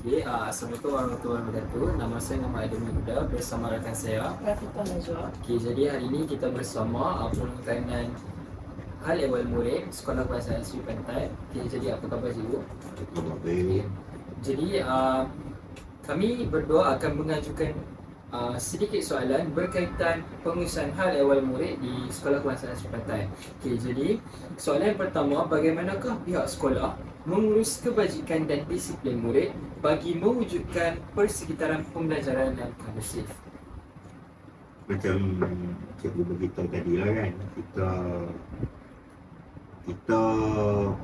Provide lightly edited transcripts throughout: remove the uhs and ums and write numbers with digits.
Okay, Assalamualaikum warahmatullahi wabarakatuh. Nama saya Muhammad Adam Yuda bersama rakan saya Rafika Najwa. Okay, jadi hari ini kita bersama perhimpunan Hal Ehwal Murid Sekolah Kebangsaan Seri Pantai. Okay, jadi apa khabar cikgu? Okay. Jadi kami berdua akan mengajukan sedikit soalan berkaitan pengurusan hal ehwal murid di Sekolah Kebangsaan Seri Pantai. Okay, jadi soalan pertama, bagaimanakah pihak sekolah mengurus kebajikan dan disiplin murid bagi mewujudkan persekitaran pembelajaran yang kondusif? Macam cikgu beritahu tadi lah kan, kita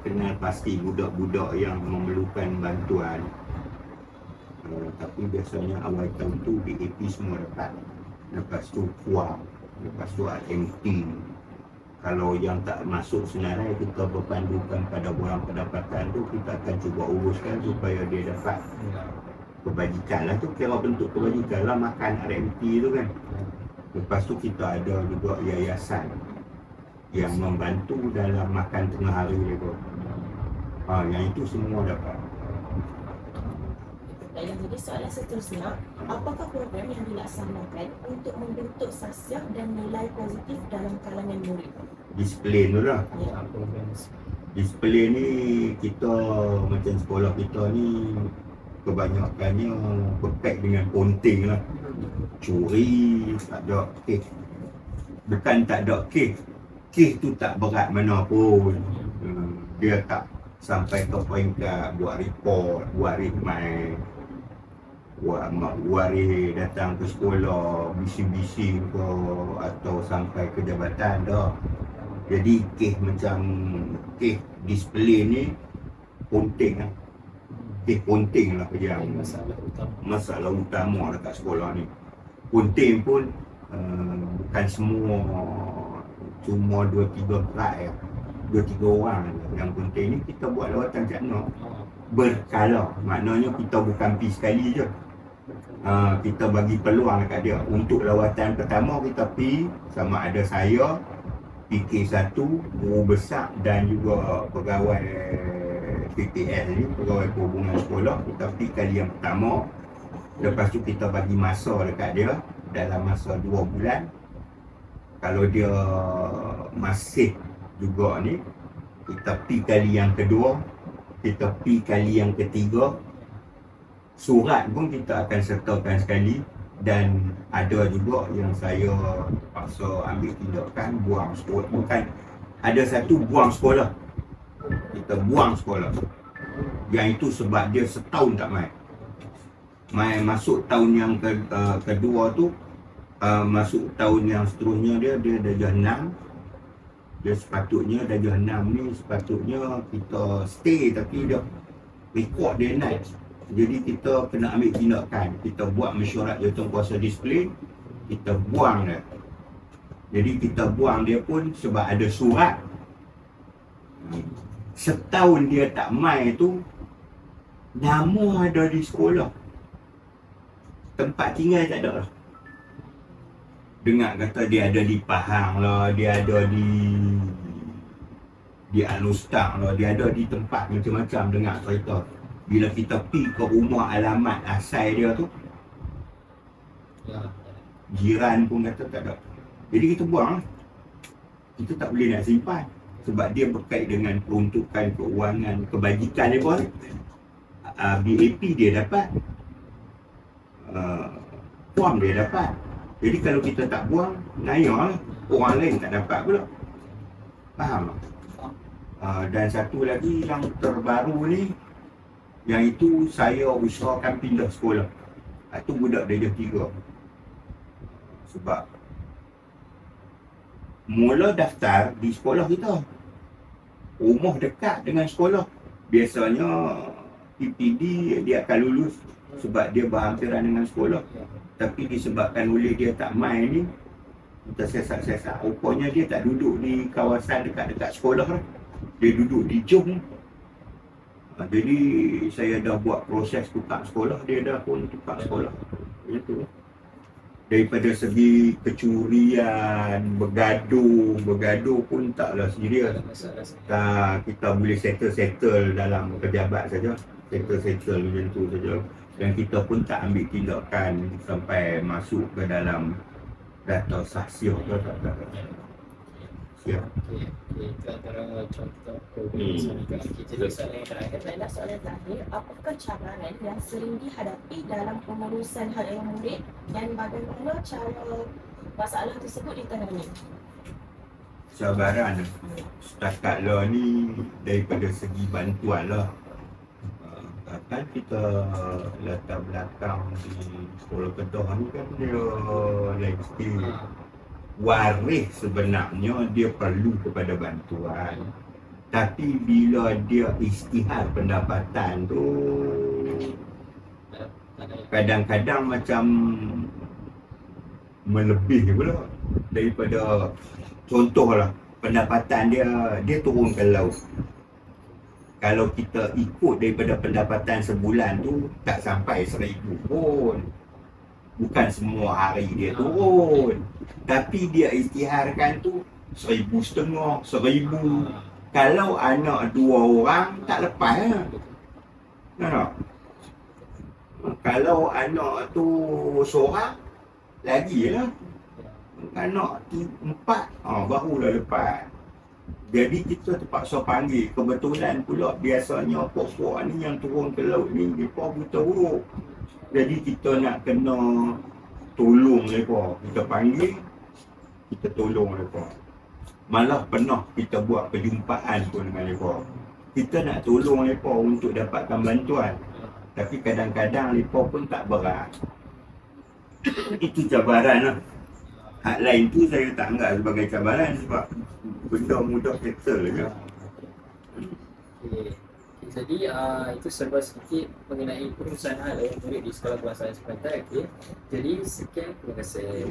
kena pasti budak-budak yang memerlukan bantuan, tapi biasanya awal tahun tu BAP semua dapat, lepas tu puang, lepas tu RMT. Kalau yang tak masuk senarai, kita berpandukan pada borang pendapatan tu, kita akan cuba uruskan supaya dia dapat kebajikan lah. Tu kira bentuk kebajikan lah, makan RMT tu kan. Lepas tu kita ada juga yayasan yang membantu dalam makan tengah hari mereka. Yang itu semua dapat. Dan jadi soalan seterusnya, apakah program yang dilaksanakan untuk membentuk sasiah dan nilai positif dalam kalangan murid? Disiplin tu lah. Ya. Disiplin ni kita macam sekolah kita ni kebanyakannya berkait dengan ponting lah. Curi, tak ada kes. Bukan tak ada kes. Kes tu tak berat mana pun. Dia tak sampai ke peringkat buat report, buat remind, buat datang ke sekolah, bising-bising ke atau sampai ke jabatan dah. Jadi kes macam kes disiplin ni ponting lah. Kes ponting lah kerja. Masalah utama dekat sekolah ni. Ponting pun bukan semua, cuma 2-3 kelas, 2-3 orang yang ponting ni. Kita buat lawatan cakna berkala, maknanya kita bukan pergi sekali je. Kita bagi peluang dekat dia. Untuk lawatan pertama kita pergi sama ada saya, PK1, guru besar dan juga pegawai PPL ni, pegawai perhubungan sekolah. Kita pergi kali yang pertama. Lepas tu kita bagi masa dekat dia dalam masa 2 bulan. Kalau dia masih juga ni, kita pergi kali yang kedua, kita pergi kali yang ketiga. Surat pun kita akan sertakan sekali. Dan ada juga yang saya terpaksa ambil tindakan buang sekolah. Bukan, ada satu buang sekolah. Kita buang sekolah. Yang itu sebab dia setahun tak main. Masuk tahun yang kedua tu, masuk tahun yang seterusnya dia darjah 6. Dia sepatutnya darjah 6 ni sepatutnya kita stay, tapi dia rekod dia naik. Jadi kita kena ambil tindakan. Kita buat mesyuarat jawatankuasa disiplin, kita buang dia. Jadi kita buang dia pun sebab ada surat. Setahun dia tak main tu, nama ada di sekolah, tempat tinggal tak ada lah. Dengar kata dia ada di Pahang lah, dia ada di Alustang lah, dia ada di tempat macam-macam. Dengar cerita. Bila kita pergi ke rumah alamat asal dia tu, jiran pun kata tak ada. Jadi kita buang lah. Kita tak boleh nak simpan sebab dia berkait dengan peruntukan keuangan, kebajikan dia pun. BAP dia dapat, form dia dapat. Jadi kalau kita tak buang, naya lah. Orang lain tak dapat pula. Faham tak? Dan satu lagi yang terbaru ni, yang itu saya usahakan pindah sekolah. Itu budak darjah 3. Sebab mula daftar di sekolah kita, rumah dekat dengan sekolah. Biasanya PPD dia akan lulus sebab dia berhampiran dengan sekolah. Tapi disebabkan oleh dia tak main ni, kita sesak-sesak. Rupanya dia tak duduk di kawasan dekat-dekat sekolah lah. Dia duduk di Jom. Jadi saya dah buat proses tukar sekolah, dia dah pun tukar sekolah. Itu. Daripada segi kecurian, bergaduh pun taklah serius. Kita boleh settle dalam pejabat saja. settle macam tu saja. Dan kita pun tak ambil tindakan sampai masuk ke dalam data saksi ke tak. Siap. Okey, itu antara contoh kebiasaan. Jadi soalan yang terakhir, Baiklah, soalan terakhir, apakah cabaran yang sering dihadapi dalam pengurusan hal ehwal murid dan bagaimana cara masalah tersebut ditangani? Cabaran setakat lah ni daripada segi bantuan lah. Kan kita latar belakang di sekolah Kedah ni kan dia like still waris sebenarnya dia perlu kepada bantuan. Tapi bila dia isytihar pendapatan tu kadang-kadang macam melebih pula daripada, contohlah pendapatan dia turun ke laut. Kalau kita ikut daripada pendapatan sebulan tu tak sampai 1,000 pun. Bukan semua hari dia turun. Tapi dia isytiharkan tu 1,500, 1,000. Kalau anak 2 orang tak lepas lah. Tak? Kalau anak tu seorang lagi lah. Anak 4 barulah lepas. Jadi kita terpaksa panggil. Kebetulan pula biasanya pokok ni yang turun ke laut ni mereka buta huruf. Jadi kita nak kena tolong mereka. Kita panggil, kita tolong mereka. Malah pernah kita buat perjumpaan pun dengan mereka. Kita nak tolong mereka untuk dapatkan bantuan. Tapi kadang-kadang mereka pun tak berat. Itu cabaran lah. Hak lain tu saya tak anggap sebagai cabaran sebab benda mudah settle je. Okey. Jadi itu serba sedikit mengenai perusahaan hal ehwal murid di Sekolah Kebangsaan Sepantai. Okey. Jadi sekian, terima kasih.